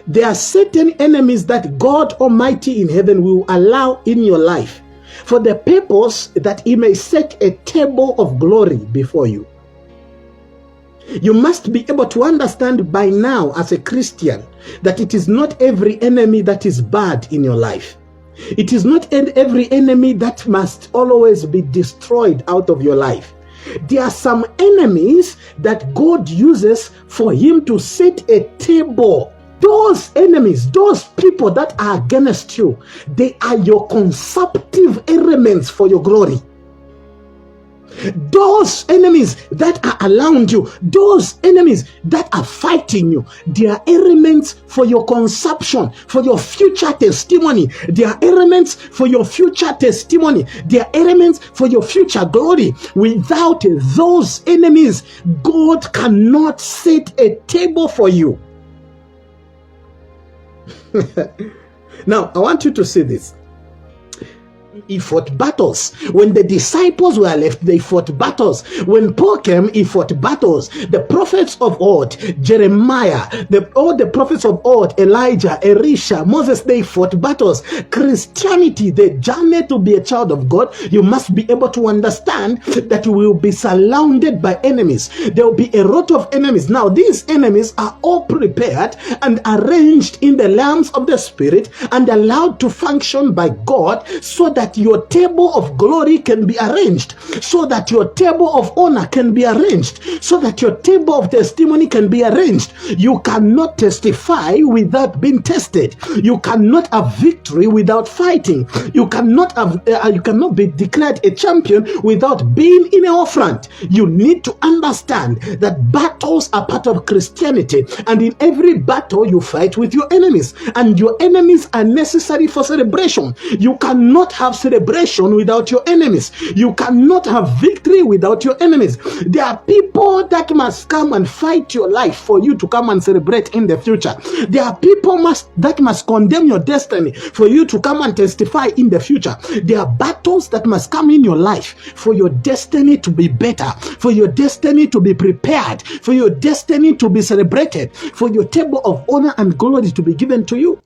there are certain enemies that God Almighty in heaven will allow in your life for the purpose that He may set a table of glory before you. You must be able to understand by now as a Christian that it is not every enemy that is bad in your life. It is not every enemy that must always be destroyed out of your life. There are some enemies that God uses for Him to set a table. Those enemies, those people that are against you, they are your consumptive elements for your glory. Those enemies that are around you, those enemies that are fighting you, they are elements for your consumption, for your future testimony. They are elements for your future testimony. They are elements for your future glory. Without those enemies, God cannot set a table for you. Now, I want you to see this. He fought battles. When the disciples were left, they fought battles. When Paul came, he fought battles. The prophets of old, Jeremiah, all the prophets of old, Elijah, Elisha, Moses, they fought battles. Christianity, the journey to be a child of God, you must be able to understand that you will be surrounded by enemies. There will be a lot of enemies. Now, these enemies are all prepared and arranged in the realms of the Spirit and allowed to function by God so that your table of glory can be arranged, so that your table of honor can be arranged, so that your table of testimony can be arranged. You cannot testify without being tested. You cannot have victory without fighting. You cannot be declared a champion without being in a front. You need to understand that battles are part of Christianity, and in every battle you fight with your enemies, and your enemies are necessary for celebration. You cannot have celebration without your enemies. You cannot have victory without your enemies. There are people that must come and fight your life for you to come and celebrate in the future. There are people that must condemn your destiny for you to come and testify in the future. There are battles that must come in your life for your destiny to be better, for your destiny to be prepared, for your destiny to be celebrated, for your table of honor and glory to be given to you.